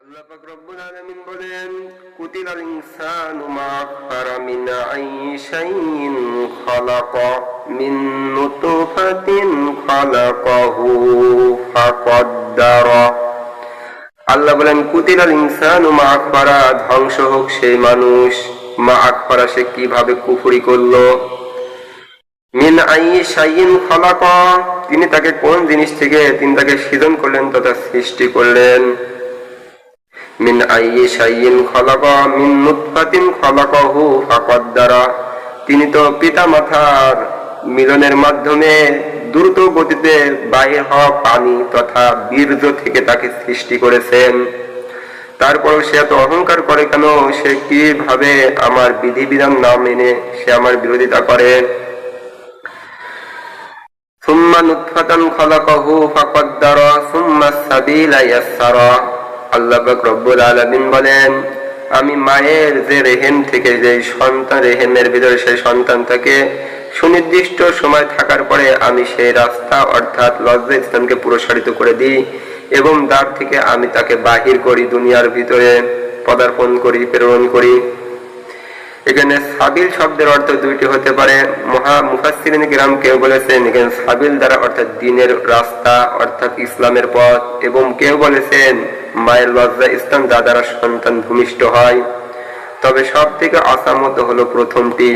আল্লাহ পাক রব্বুল আলামিন বলেন, কুতিলাল ইনসানু মা আকফারা মিন আইয়ি শাইইন খালাকা মিন নুতফাতিন খালাকাহু ফাকদ্দারা। আল্লাহ বলেন, কুতিলাল ইনসানু মা আকফারা, ধ্বংস হোক সেই মানুষ, মা আকফারা, সে কিভাবে কুফরি করলো। মিন আইয়ি শাইইন খালাকা, তিনি তাকে কোন জিনিস থেকে তিনি তাকে সৃজন করলেন তথা সৃষ্টি করলেন। মিন আইয়ি শাইইন খালাকা মিন নুতফাতিন খালাকাহু ফাকদ্দারা, তিনি তো পিতা মাতার মিলনের মাধ্যমে দ্রুত গতিতে বাহির হওয়া পানি তথা বীর্য থেকে তাকে সৃষ্টি করেছেন। তারপরও সে এত অহংকার করে কেন? সে কিভাবে আমার বিধিবিধান না মেনে সে আমার বিরোধিতা করে। সুম্মা নুতফাতান খালাকাহু ফাকদ্দারা সুম্মা সাবিলা ইয়াসসারা। আল্লাহ পাক রব্বুল আলামিন বলেন, আমি মায়ের যে রেহেম থেকে যে সন্তান, রেহেমের ভিতরে সেই সন্তান থাকে, সুনির্দিষ্ট সময় থাকার পরে আমি সেই রাস্তা অর্থাৎ লজ্জা স্থানকে প্রসারিত করে দিই এবং দ্বার থেকে আমি তাকে বাহির করি, দুনিয়ার ভিতরে পদার্পণ করি, প্রেরণ করি। এখানে সাবিল শব্দের অর্থ দুইটি হতে পারে। মুফাসসিরিন কিরাম কেউ বলেছেন এখানে সাবিল দ্বারা অর্থাৎ দ্বীনের রাস্তা অর্থাৎ ইসলামের পথ, এবং কেউ বলেছেন মায়ের লজ্জা স্থান যা দ্বারা সন্তান ভূমিষ্ঠ হয়। তবে সব থেকে আসামত হলো প্রথমটি।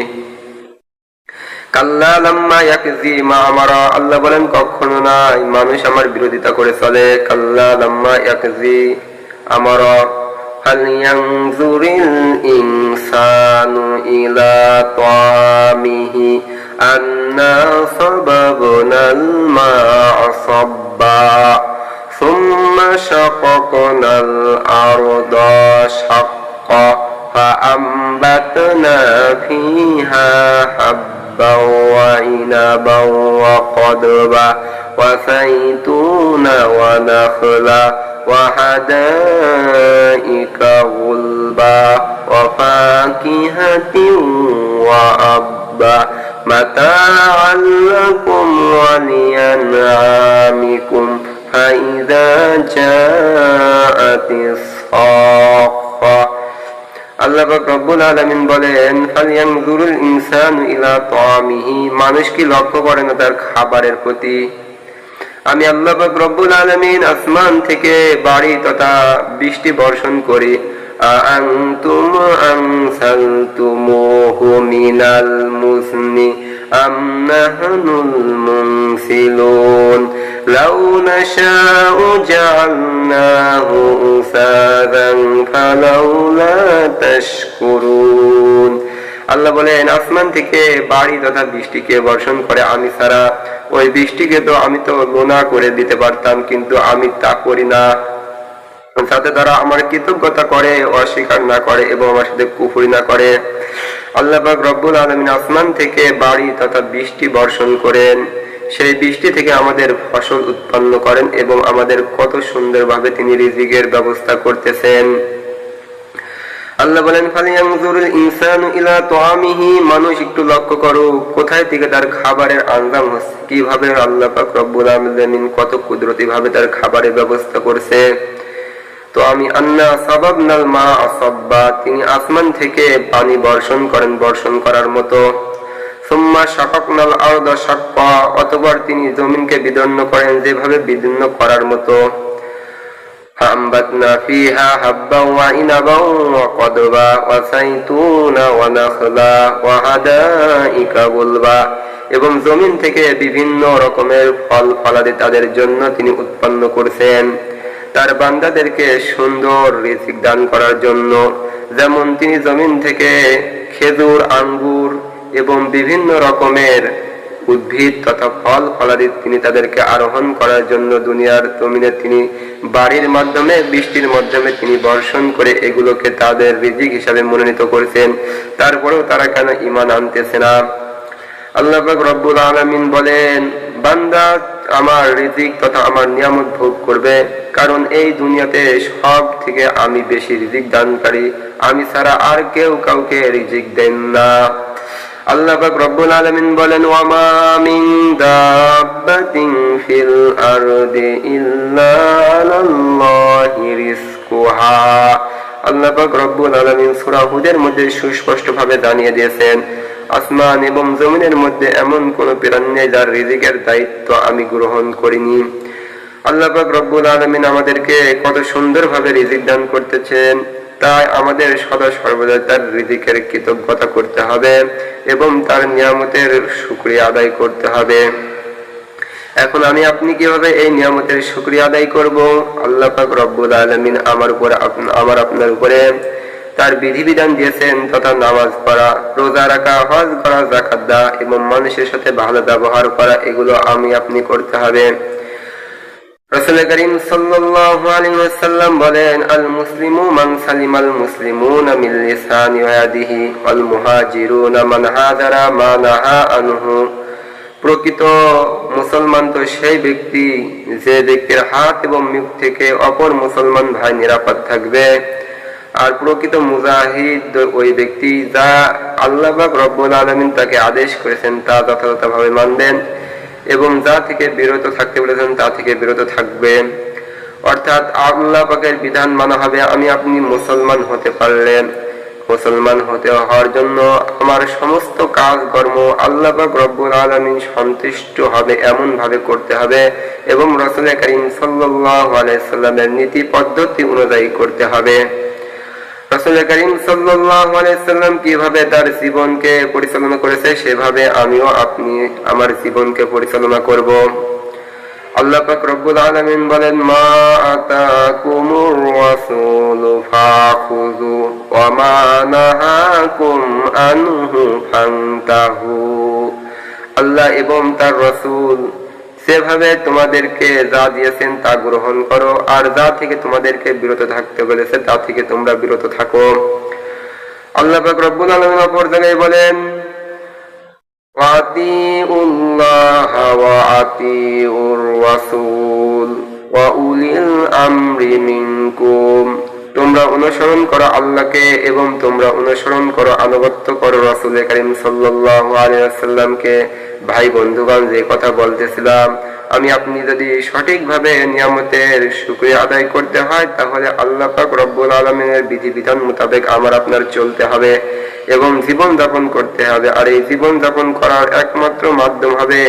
কাল্লা লাম্মা ইয়াকজি মা আমারা, আল্লাহ বলেন কখনো নাই, মানুষ আমার বিরোধিতা করে চলে। কাল্লা লাম্মা ইয়াকজি আমারা ফালইয়ানজুরিল ইনসানু ইলা তামিহি আন্না সাবাবনাল মা'a সাব্বা সুম্মা শাকাকনাল আরদা শাক্কা ফাআমবাতনা ফিহা হাব্বা ওয়া ইনাবা ওয়া কদবা ওয়া যাইতুনা ওয়া নাখলা وحدائق غلبا وفاكهة وأبا متاعا لكم ولأنعامكم فإذا جاءت الصاخة। আল্লাহ পাক রব্বুল আলামিন বলেন, ফালইয়ানজুরুল ইনসানু ইলা তামিহি, মানুষ কি লক্ষ্য করে না তার খাবারের প্রতি। আমি আল্লাহ পাক রব্বুল আলামিন আসমান থেকে বাড়ি তথা বৃষ্টি বর্ষণ করি। আনতুম আনসালতুমুহু মিনাল মুসনি আম নাহনুল মুনসিলুন লাউ নাশাউ জাআলনাহু উসাদান ফালাউলা তাশকুরুন। আল্লাহ বলেন, আসমান থেকে বাড়ি তথা বৃষ্টিকে বর্ষণ করে আমি ছাড়া, ওই বৃষ্টিকে তো আমি তো লোনা করে দিতে পারতাম, কিন্তু আমি তা করি না, যাতে তারা আমার কৃতজ্ঞতা করে, অস্বীকার না করে এবং আমার সাথে কুফরি না করে। আল্লাহ পাক রব্বুল আলামিন আসমান থেকে বাড়ি তথা বৃষ্টি বর্ষণ করেন, সেই বৃষ্টি থেকে আমাদের ফসল উৎপন্ন করেন এবং আমাদের কত সুন্দরভাবে তিনি রিজিকের ব্যবস্থা করতেছেন। আল্লাহ বলেন, ফালইয়ানজুরুল ইনসানু ইলা তামিহি, মানুষ একটু লক্ষ্য করো কোথায় থেকে তার খাবারের আঞ্জাম হচ্ছে, কিভাবে আল্লাহ পাক রব্বুল আলামিন কত কুদরতি ভাবে তার খাবারের ব্যবস্থা করছে। তো আমি আন্না সাবাবনাল মা'a সাব্বা, তিনি আসমান থেকে পানি বর্ষণ করেন বর্ষণ করার মতো। সুম্মা শাকাকনাল আরদা শাক্কা, অতঃপর তিনি জমিনকে বিদীর্ণ করেন যেভাবে বিদীর্ণ করার মতো। فأنبتنا فيها حبا وعنبا وقضبا وزيتونا ونخلا وحدائق غلبا, এবং জমিন থেকে বিভিন্ন রকমের ফল ফলাদি তাদের জন্য তিনি উৎপন্ন করছেন তার বান্দাদেরকে সুন্দর রিজিক দান করার জন্য। যেমন তিনি জমিন থেকে খেজুর, আঙ্গুর এবং বিভিন্ন রকমের উদ্ভিদ তথা ফল ফলাদি তিনি তাদেরকে আরোহণ করার জন্য দুনিয়ার জমিনে তিনি বাড়ির মাধ্যমে বৃষ্টির মাধ্যমে তিনি বর্ষণ করে এগুলোকে তাদের রিজিক হিসাবে মনোনীত করেছেন। তারপরেও তারা কেন ঈমান আনতেছে না? আল্লাহ পাক রব্বুল আলামিন বলেন, বান্দা আমার রিজিক তথা আমার নিয়ামত ভোগ করবে, কারণ এই দুনিয়াতে সব থেকে আমি বেশি রিজিক দানকারী, আমি ছাড়া আর কেউ কাউকে রিজিক দেন না। আল্লাহ পাক রব্বুল আলামিন বলেন, ওয়ামা মিন দাব্বাতিন ফিল আরদি ইল্লা আলাল্লাহি রিজকুহা। আল্লাহ পাক রব্বুল আলামিন সূরা হুদের মধ্যে সুস্পষ্টভাবে জানিয়ে দিয়েছেন, আসমান এবং জমিনের মধ্যে এমন কোন প্রাণী নেই যার রিজিকের দায়িত্ব আমি গ্রহণ করিনি। আল্লাহ পাক রব্বুল আলামিন আমাদেরকে কত সুন্দরভাবে রিজিক দান করতেছেন, তাই আমাদের সদা সর্বদা তার রিজিকের কৃতজ্ঞতা করতে হবে এবং তার নিয়ামতের শুকরিয়া আদায় করতে হবে। এখন আমি আপনি কিভাবে এই নিয়ামতের শুকরিয়া আদায় করব? আল্লাহ পাক রব্বুল আলামিন আমার আপনার উপরে তার বিধিবিধান দিয়েছেন, তথা নামাজ পড়া, রোজা রাখা, হজ করা, যাকাত দেওয়া এবং মানুষের সাথে ভালো ব্যবহার করা, এগুলো আমি আপনি করতে হবে। রাসূল করিম সাল্লাল্লাহু আলাইহি ওয়াসাল্লাম বলেন, আল মুসলিমু মান সালিমাল মুসলিমুনা মিন লিসানি ওয়া ইয়াদিহি ওয়াল মুহাজিরুনা মান হাজারা মা নাহা আনহু। প্রকৃত মুসলমান তো সেই ব্যক্তি যে ব্যক্তির হাত এবং মুখ থেকে অপর মুসলমান ভাই নিরাপদ থাকবে। আর প্রকৃত মুজাহিদ ওই ব্যক্তি যা আল্লাহ পাক রব্বুল আলামিন তাকে আদেশ করেছেন তা যথাযথভাবে মানবেন এবং যা থেকে বিরত থাকতে বলেছেন তা থেকে বিরত থাকবে। অর্থাৎ আল্লাহ পাকের বিধান মানা হবে। আমি আপনি মুসলমান হতে পারলেন, মুসলমান হওয়ার জন্য আমার সমস্ত কাজকর্ম আল্লাহ পাক রব্বুল আলামিন সন্তুষ্ট হবে এমন ভাবে করতে হবে এবং রাসূল করিম সাল্লাল্লাহু আলাইহি সাল্লামের নীতি পদ্ধতি অনুযায়ী করতে হবে। রাসূল করিম সাল্লাল্লাহু আলাইহি সাল্লাম কিভাবে তার জীবনকে পরিচালনা করেছে সেভাবে আমিও আপনি আমার জীবনকে পরিচালনা করব। আল্লাহ পাক রব্বুল আলামিন বলেন, মা আতাকুমুর রাসূলু ফাখুযু ওয়া মা নাহাকুম আনহু ফান্তাহু। আল্লাহ এবং তার রাসূল সেভাবে তোমাদেরকে যা দিয়েছেন তা গ্রহণ করো, আর যা থেকে তোমাদেরকে বিরত থাকতে বলেছে তা থেকে তোমরা বিরত থাকো। আল্লাহ পাক রব্বুল আলামিন অপর জায়গায় বলেন, ওয়াতিউল্লাহ ওয়া আতিউর রাসূল ওয়া উলিল আমরি মিনকুম। তোমরা অনুসরণ করো আল্লাহকে এবং তোমরা অনুসরণ করো, আনুগত্য করো রাসূল করিম সাল্লাল্লাহু আলাইহি ওয়াসাল্লামকে। ভাই বন্ধুগণ, যে কথা বলতেছিলাম, আমি আপনি যদি সঠিকভাবে নিয়ামতের শুকরিয়া আদায় করতে হয় তাহলে আল্লাহ পাক রব্বুল আলামিনের বিধিবিধান মোতাবেক আমার আপনার চলতে হবে এবং জীবন যাপন করতে হবে। আর এই জীবন যাপন করার একমাত্র মাধ্যম হবে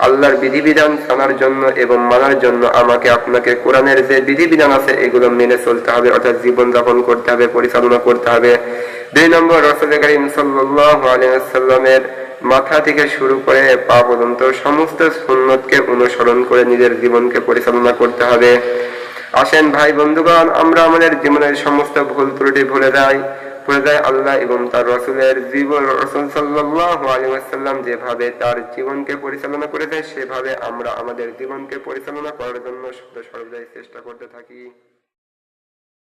আল্লাহর বিধিবিধান জানার জন্য এবং মানার জন্য আমাকে আপনাকে কোরআনের যে বিধিবিধান আছে এগুলো মেনে চলতে হবে, অর্থাৎ জীবন যাপন করতে হবে, পরিচালনা করতে হবে। 2 নম্বর, রাসূল করিম সাল্লাল্লাহু আলাইহি ওয়াসাল্লামের মাথা থেকে শুরু করে পা পর্যন্ত সমস্ত সুন্নতকে অনুসরণ করে নিজের জীবনকে পরিচালনা করতে হবে। আসেন ভাই বন্ধুগণ, আমরা আমাদের জীবনের সমস্ত ভুল ত্রুটি ভুলে যাই আল্লাহ এবং তার রাসূলের জীবন। রাসূল সাল্লাল্লাহু আলাইহি ওয়াসাল্লাম যেভাবে তার জীবনকে পরিচালনা করেছে সেভাবে আমরা আমাদের জীবনকে পরিচালনা করার জন্য সর্বদাই চেষ্টা করতে থাকি।